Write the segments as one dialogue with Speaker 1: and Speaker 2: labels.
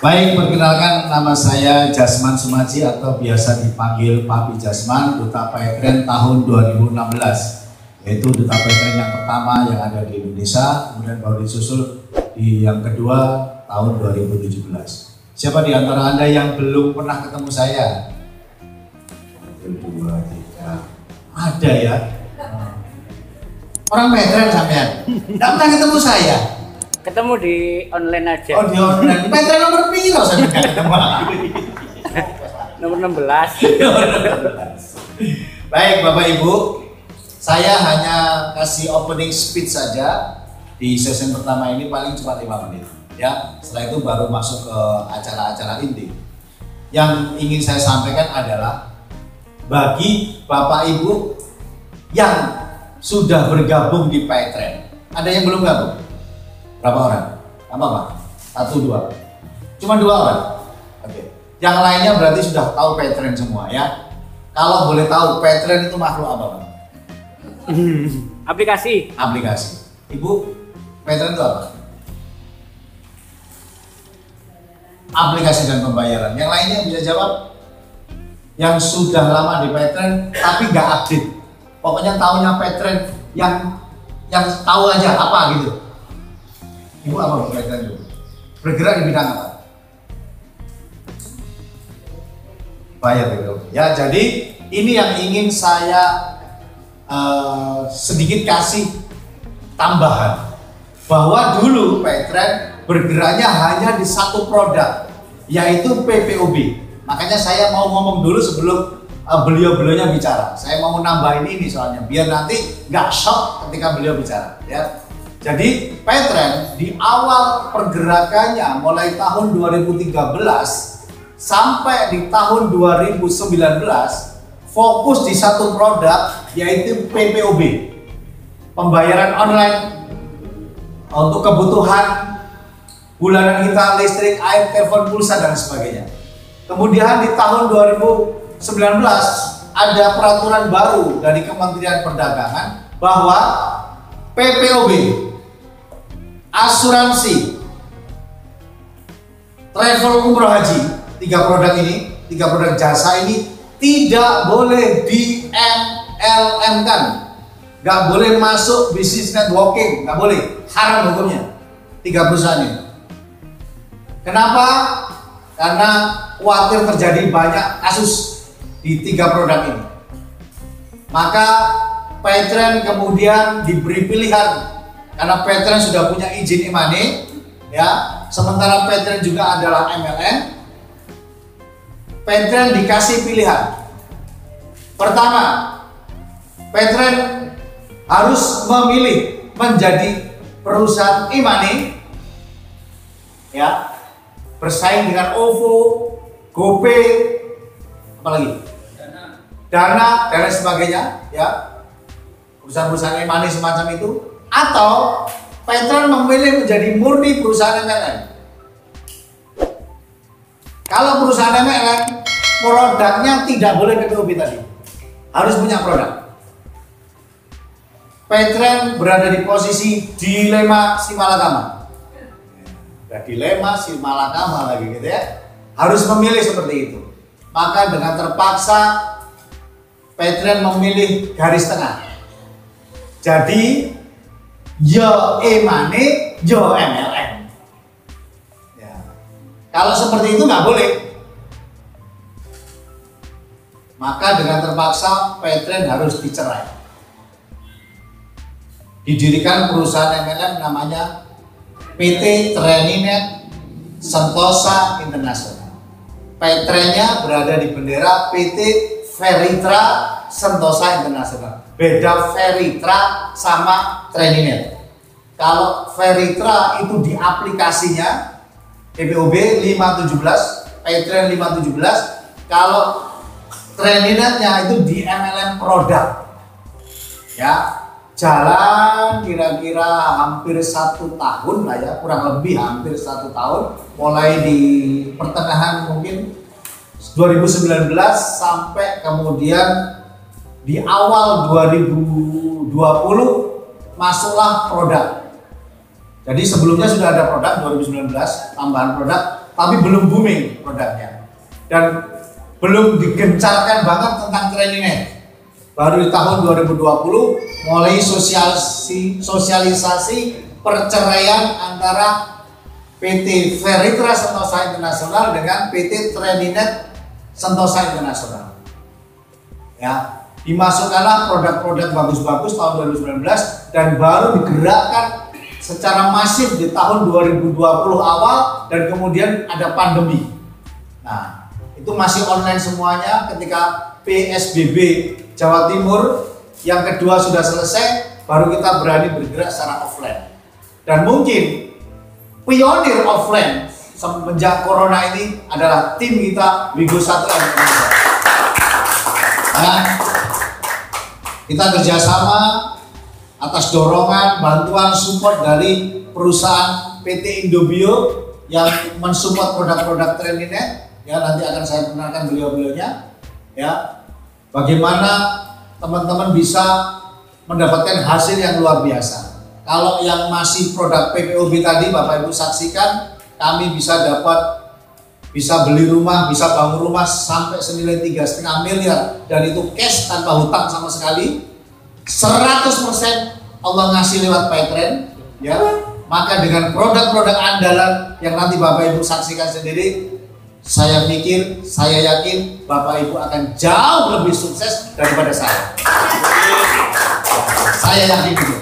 Speaker 1: Baik, perkenalkan nama saya Jasman Sumaji atau biasa dipanggil Papi Jasman, Duta Paetren tahun 2016. Yaitu Duta Paetren yang pertama yang ada di Indonesia, kemudian baru disusul di yang kedua tahun 2017. Siapa di antara Anda yang belum pernah ketemu saya? Kedua, tiga. Ada ya? Orang Paetren sampean? Tidak pernah ketemu saya?
Speaker 2: Ketemu di online aja.
Speaker 1: Oh, di online. Paetren nomor piro saya ketemu?
Speaker 2: Nomor 16.
Speaker 1: Baik Bapak Ibu, saya hanya kasih opening speech saja di sesi pertama ini, paling cuma 5 menit ya. Setelah itu baru masuk ke acara-acara inti. Yang ingin saya sampaikan adalah bagi Bapak Ibu yang sudah bergabung di Paetren, ada yang belum gabung? Berapa orang? Apa Pak? 1, 2. Cuma 2 orang? Oke. Yang lainnya berarti sudah tahu Paetren semua ya. Kalau boleh tahu, Paetren itu makhluk apa Pak?
Speaker 2: Aplikasi.
Speaker 1: Aplikasi. Ibu, Paetren itu apa? Aplikasi dan pembayaran. Yang lainnya bisa jawab? Yang sudah lama di Paetren tapi nggak update. Pokoknya tahunya Paetren yang tahu aja apa gitu. Ibu apa Paetren itu? Bergerak di bidang apa? Bayar gitu. Ya, jadi ini yang ingin saya sedikit kasih tambahan, bahwa dulu Paetren bergeraknya hanya di satu produk, yaitu PPOB. Makanya saya mau ngomong dulu sebelum beliau-beliaunya bicara. Saya mau nambahin ini soalnya biar nanti nggak shock ketika beliau bicara ya. Jadi Paetren di awal pergerakannya mulai tahun 2013 sampai di tahun 2019 fokus di satu produk, yaitu PPOB, pembayaran online untuk kebutuhan bulanan kita, listrik, air, telepon, pulsa dan sebagainya. Kemudian di tahun 2019 ada peraturan baru dari Kementerian Perdagangan bahwa PPOB, asuransi, travel umroh haji, 3 produk ini, 3 produk jasa ini tidak boleh di MLM-kan, nggak boleh masuk bisnis networking, nggak boleh, haram hukumnya 3 perusahaan ini. Kenapa? Karena khawatir terjadi banyak kasus di 3 produk ini. Maka Paetren kemudian diberi pilihan, karena Paetren sudah punya izin e-money ya, sementara Paetren juga adalah MLM. Paetren dikasih pilihan. Pertama, Paetren harus memilih menjadi perusahaan e-money ya, bersaing dengan OVO, GoPay, apalagi Dana dan lain sebagainya ya, perusahaan-perusahaan e-money semacam itu. Atau Paetren memilih menjadi murni perusahaan MLM. Kalau perusahaan MLM, produknya tidak boleh PPOB tadi, harus punya produk. Paetren berada di posisi dilema si malakama. Dilema si malakama lagi gitu ya, harus memilih seperti itu. Maka dengan terpaksa Paetren memilih garis tengah. Jadi yo e-money, yo MLM. Ya. Kalau seperti itu nggak boleh. Maka dengan terpaksa Paetren harus dicerai. Didirikan perusahaan MLM namanya PT Treninet Sentosa Internasional. Paetrennya berada di bendera PT Feritra Sentosa Internasional. Beda Feritra sama Treninet. Kalau Feritra itu di aplikasinya PPOB 517, Paetren 517. Kalau Treninetnya itu di MLM produk. Ya, jalan kira-kira hampir 1 tahun lah ya, kurang lebih hampir 1 tahun. Mulai di pertengahan mungkin 2019 sampai kemudian di awal 2020 masuklah produk. Jadi sebelumnya sudah ada produk 2019, tambahan produk tapi belum booming produknya dan belum digencarkan banget tentang training. Baru di tahun 2020 mulai sosialisasi perceraian antara PT Feritra Sentosa Internasional dengan PT Training.net Sentosa Internasional. Ya, dimasukkanlah produk-produk bagus-bagus tahun 2019 dan baru digerakkan secara masif di tahun 2020 awal dan kemudian ada pandemi. Nah, itu masih online semuanya ketika PSBB Jawa Timur yang kedua sudah selesai, baru kita berani bergerak secara offline. Dan mungkin pionir offline semenjak corona ini adalah tim kita Wigo Satria Indonesia. Nah, kita kerjasama atas dorongan, bantuan, support dari perusahaan PT Indobio yang mensupport produk-produk Training.net. Ya, nanti akan saya kenalkan beliau-beliaunya. Ya, bagaimana teman-teman bisa mendapatkan hasil yang luar biasa. Kalau yang masih produk PPOB tadi Bapak Ibu saksikan, kami bisa beli rumah, bisa bangun rumah sampai senilai 3,5 miliar dan itu cash tanpa hutang sama sekali. 100% Allah ngasih lewat Paytrend, ya. Maka dengan produk-produk andalan yang nanti Bapak Ibu saksikan sendiri, saya pikir, saya yakin Bapak Ibu akan jauh lebih sukses daripada saya. Saya yakin itu,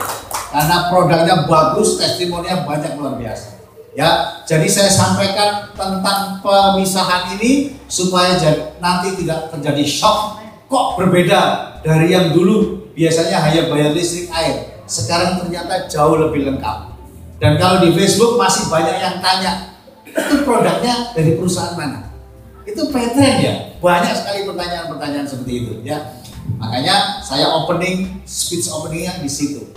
Speaker 1: karena produknya bagus, testimoninya banyak luar biasa. Ya, jadi saya sampaikan tentang pemisahan ini supaya nanti tidak terjadi shock. Kok berbeda dari yang dulu biasanya hanya bayar listrik air, sekarang ternyata jauh lebih lengkap. Dan kalau di Facebook masih banyak yang tanya, itu produknya dari perusahaan mana? Itu Paytrend ya? Banyak sekali pertanyaan-pertanyaan seperti itu ya. Makanya saya speech openingnya di situ,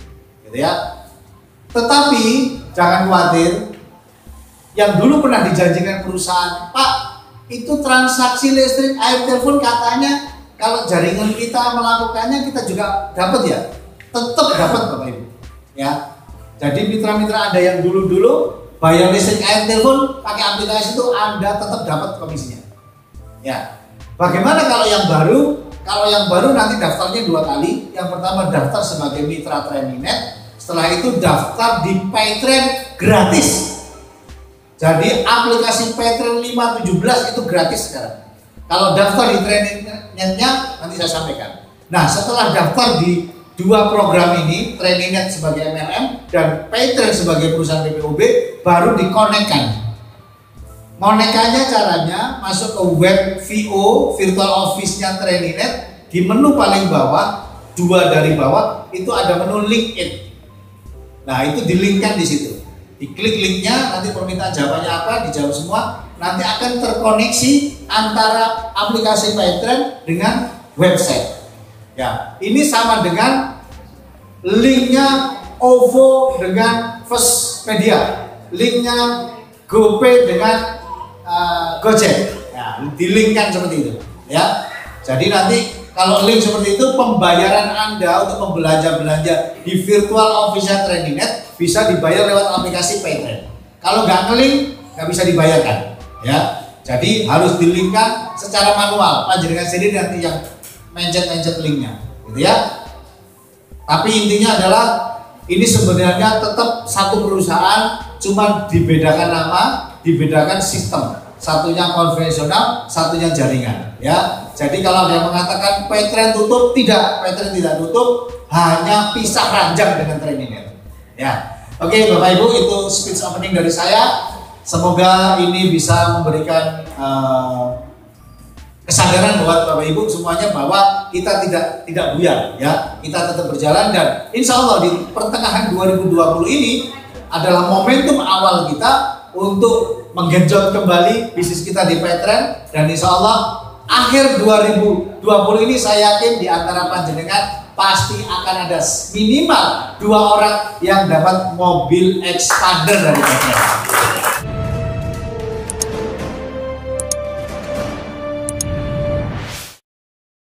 Speaker 1: gitu ya. Tetapi jangan khawatir, yang dulu pernah dijanjikan perusahaan, Pak, itu transaksi listrik, air, telepon katanya kalau jaringan kita melakukannya kita juga dapat ya, tetap dapat Bapak Ibu, ya. Jadi mitra-mitra Anda yang dulu bayar listrik, air, telepon pakai aplikasi itu Anda tetap dapat komisinya, ya. Bagaimana kalau yang baru? Kalau yang baru nanti daftarnya 2 kali. Yang pertama daftar sebagai mitra Training.net, setelah itu daftar di Paytrend gratis. Jadi aplikasi Paytrend 517 itu gratis sekarang. Kalau daftar di Training.net-nya nanti saya sampaikan. Nah, setelah daftar di 2 program ini, Training.net sebagai MLM dan Paytrend sebagai perusahaan PPOB, baru dikonekkan. Monekannya caranya masuk ke web VO, virtual office-nya Training.net, di menu paling bawah, 2 dari bawah itu ada menu link it. Nah, itu dilinkkan di situ. Diklik linknya, nanti permintaan jawabannya apa, dijawab semua, nanti akan terkoneksi antara aplikasi Paytrend dengan website. Ya, ini sama dengan linknya OVO dengan Firstpedia, linknya GoPay dengan Gojek. Ya, dilinkkan seperti itu. Ya, jadi nanti kalau link seperti itu, pembayaran Anda untuk belanja di virtual official Training.net bisa dibayar lewat aplikasi Paytrend. Kalau nggak ngelink, nggak bisa dibayarkan. Ya, jadi harus dilinkkan secara manual. Panjenengan sendiri nanti yang mencet linknya, gitu ya. Tapi intinya adalah ini sebenarnya tetap satu perusahaan, cuma dibedakan nama, dibedakan sistem. Satunya konvensional, satunya jaringan, ya. Jadi kalau ada yang mengatakan Paytrend tutup, tidak, Paytrend tidak tutup, hanya pisah ranjang dengan Training.net. Ya, oke Bapak Ibu, itu speech opening dari saya. Semoga ini bisa memberikan kesadaran buat Bapak Ibu semuanya bahwa kita tidak buyar, ya. Kita tetap berjalan dan insya Allah di pertengahan 2020 ini adalah momentum awal kita untuk menggenjot kembali bisnis kita di Paytrend, dan insya Allah akhir 2020 ini saya yakin di antara panjenengan pasti akan ada minimal 2 orang yang dapat mobil expander dari Paytrend.